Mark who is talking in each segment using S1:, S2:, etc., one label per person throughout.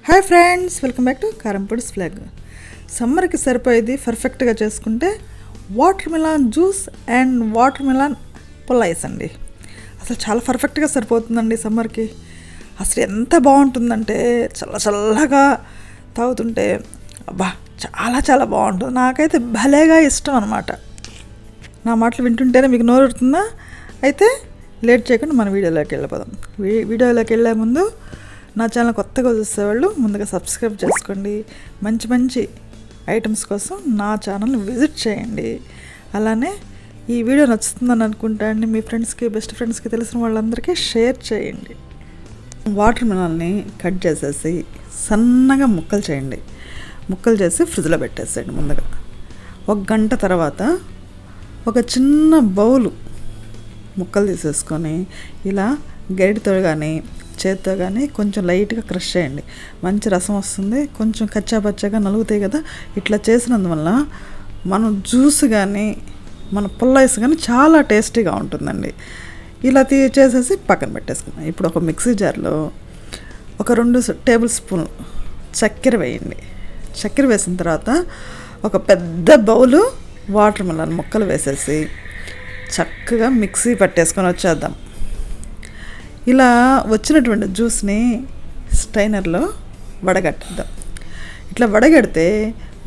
S1: Hi friends, welcome back to karyampudi'sVlog. సమ్మర్కి సరిపోయేది పర్ఫెక్ట్గా చేసుకుంటే watermelon juice and watermelon పుల్లైస్ అండి. అసలు చాలా పర్ఫెక్ట్గా సరిపోతుందండి సమ్మర్కి. అసలు ఎంత బాగుంటుందంటే చల్లగా తాగుతుంటే అబ్బా చాలా చాలా బాగుంటుంది. నాకైతే భలేగా ఇష్టం అనమాట. నా మాటలు వింటుంటేనే మీకు నోరుతుందా? అయితే లేట్ చేయకుండా మన వీడియోలోకి వెళ్ళిపోదాం. వీడియోలోకి వెళ్ళే ముందు నా ఛానల్ కొత్తగా చూసేవాళ్ళు ముందుగా సబ్స్క్రైబ్ చేసుకోండి. మంచి ఐటమ్స్ కోసం నా ఛానల్ని విజిట్ చేయండి. అలానే ఈ వీడియో నచ్చుతుందని అనుకుంటా అండి. మీ ఫ్రెండ్స్కి, బెస్ట్ ఫ్రెండ్స్కి, తెలిసిన వాళ్ళందరికీ షేర్ చేయండి. వాటర్ మిలన్ని కట్ చేసేసి సన్నగా ముక్కలు చేయండి. ముక్కలు చేసి ఫ్రిడ్జ్లో పెట్టేసేయండి. ముందుగా 1 గంట తర్వాత ఒక చిన్న బౌలు ముక్కలు తీసేసుకొని ఇలా గరిటెతో కానీ చేత్తో కానీ కొంచెం లైట్గా క్రష్ చేయండి. మంచి రసం వస్తుంది. కొంచెం కచ్చాపచ్చాగా నలుగుతాయి కదా. ఇట్లా చేసినందువల్ల మనం జ్యూస్ కానీ మన పుల్లైస్ కానీ చాలా టేస్టీగా ఉంటుందండి. ఇలా చేసేసి పక్కన పెట్టేసుకున్నాం. ఇప్పుడు ఒక మిక్సీ జార్లో ఒక 2 టేబుల్ స్పూన్లు చక్కెర వేయండి. చక్కెర వేసిన తర్వాత ఒక పెద్ద బౌలు వాటర్ మిలన్ ముక్కలు వేసేసి చక్కగా మిక్సీ పట్టేసుకొని వచ్చేద్దాం. ఇలా వచ్చినటువంటి జ్యూస్ని స్ట్రైనర్లో వడగట్టేద్దాం. ఇట్లా వడగడితే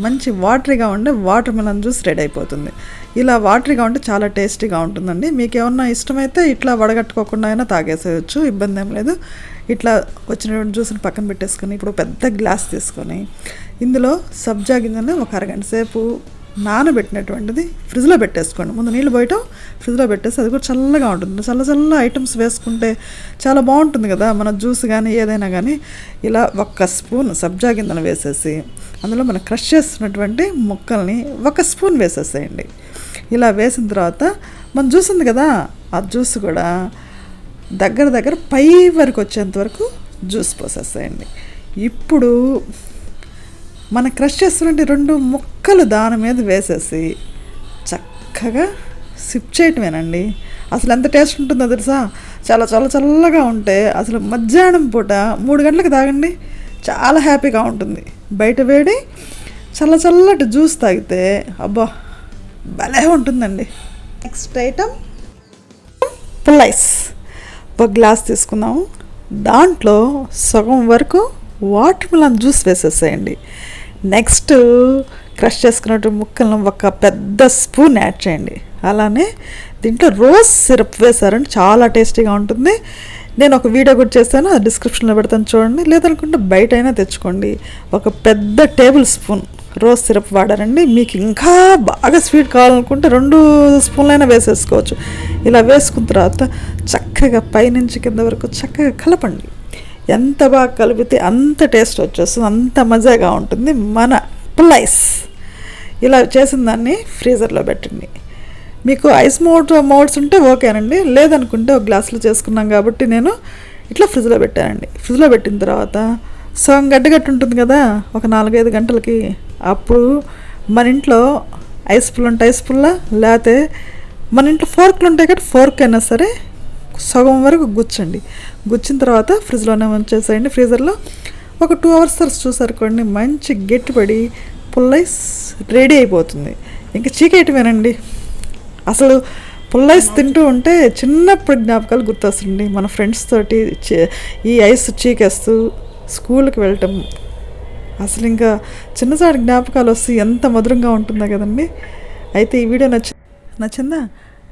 S1: మంచి వాటరీగా ఉండే వాటర్ మిలన్ జ్యూస్ రెడీ అయిపోతుంది. ఇలా వాటరీగా ఉంటే చాలా టేస్టీగా ఉంటుందండి. మీకు ఏమన్నా ఇష్టమైతే ఇట్లా వడగట్టుకోకుండా అయినా తాగేసేయచ్చు, ఇబ్బంది ఏం లేదు. ఇట్లా వచ్చినటువంటి జ్యూస్ని పక్కన పెట్టేసుకొని ఇప్పుడు పెద్ద గ్లాస్ తీసుకొని ఇందులో సబ్జా గింజలను ఒక అరగంట సేపు నానబెట్టినటువంటిది ఫ్రిడ్జ్లో పెట్టేసుకోండి. ముందు నీళ్ళు పోయటం ఫ్రిడ్జ్లో పెట్టేసి అది కూడా చల్లగా ఉంటుంది. చల్ల ఐటమ్స్ వేసుకుంటే చాలా బాగుంటుంది కదా. మన జ్యూస్ కానీ ఏదైనా కానీ ఇలా 1 స్పూన్ సబ్జా గింజలు వేసేసి అందులో మనం క్రష్ చేస్తున్నటువంటి ముక్కల్ని 1 స్పూన్ వేసేసేయండి. ఇలా వేసిన తర్వాత మన జ్యూస్ ఉంది కదా, ఆ జ్యూస్ కూడా దగ్గర పై వరకు వచ్చేంత వరకు జ్యూస్ పోసేసేయండి. ఇప్పుడు మనం క్రష్ చేస్తున్నట్టు 2 ముక్కలు దాని మీద వేసేసి చక్కగా సిప్ చేయటమేనండి. అసలు ఎంత టేస్ట్ ఉంటుందో తెలుసా. చాలా చల్లగా ఉంటే అసలు మధ్యాహ్నం పూట 3 గంటలకు తాగండి, చాలా హ్యాపీగా ఉంటుంది. బయట వేడి చల్లటి జ్యూస్ తాగితే అబ్బా భలే ఉంటుందండి. నెక్స్ట్ ఐటమ్ పుల్లైస్. ఒక గ్లాస్ తీసుకుందాము. దాంట్లో సగం వరకు వాటర్ మిలన్ జ్యూస్ వేసేసేయండి. నెక్స్ట్ క్రష్ చేసుకున్నట్టు ముక్కలను ఒక పెద్ద స్పూన్ యాడ్ చేయండి. అలానే దీంట్లో రోజ్ సిరప్ వేసారంటే చాలా టేస్టీగా ఉంటుంది. నేను ఒక వీడియో కూడా చేస్తాను, డిస్క్రిప్షన్లో పెడతాను చూడండి. లేదనుకుంటే బయట అయినా తెచ్చుకోండి. ఒక పెద్ద టేబుల్ స్పూన్ రోజ్ సిరప్ వాడారండి. మీకు ఇంకా బాగా స్వీట్ కావాలనుకుంటే 2 స్పూన్లైనా వేసేసుకోవచ్చు. ఇలా వేసుకున్న తర్వాత చక్కగా పైనుంచి కింద వరకు చక్కగా కలపండి. ఎంత బాగా కలిపితే అంత టేస్ట్ వచ్చేస్తుంది, అంత మజాగా ఉంటుంది మన పుల్లైస్. ఇలా చేసిన దాన్ని ఫ్రీజర్లో పెట్టండి. మీకు ఐస్ మోడ్స్ ఉంటే ఓకేనండి. లేదనుకుంటే ఒక గ్లాసులో చేసుకున్నాం కాబట్టి నేను ఇట్లా ఫ్రిడ్జ్లో పెట్టానండి. ఫ్రిడ్జ్లో పెట్టిన తర్వాత సగం గడ్డగట్టి ఉంటుంది కదా, ఒక 4-5 గంటలకి అప్పుడు మన ఇంట్లో ఐస్ పుల్ల ఉంటే ఐస్ పుల్ల, లేకపోతే మన ఇంట్లో ఫోర్క్లు ఉంటాయి కాబట్టి ఫోర్క్ అయినా సరే సగం వరకు గుచ్చండి. గుచ్చిన తర్వాత ఫ్రిడ్జ్లోనే ఉంచేసేయండి. ఫ్రీజర్లో ఒక 2 అవర్స్ చూసారుకోండి, మంచి గట్టిపడి పుల్లైస్ రెడీ అయిపోతుంది. ఇంకా చీకేయటమేనండి. అసలు పుల్లైస్ తింటూ ఉంటే చిన్నప్పుడు జ్ఞాపకాలు గుర్తొస్తుంది. మన ఫ్రెండ్స్ తోటి ఈ ఐస్ చీకేస్తూ స్కూల్కి వెళ్ళటం అసలు ఇంకా చిన్నసారి జ్ఞాపకాలు వస్తే ఎంత మధురంగా ఉంటుందో కదండి. అయితే ఈ వీడియో నచ్చిందా?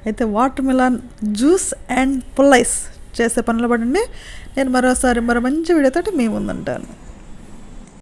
S1: అయితే వాటర్ మిలాన్ జ్యూస్ అండ్ పుల్లైస్ చేసే పనులు పడండి. నేను మరో మంచి వీడియోతో మీ ముందుంటాను.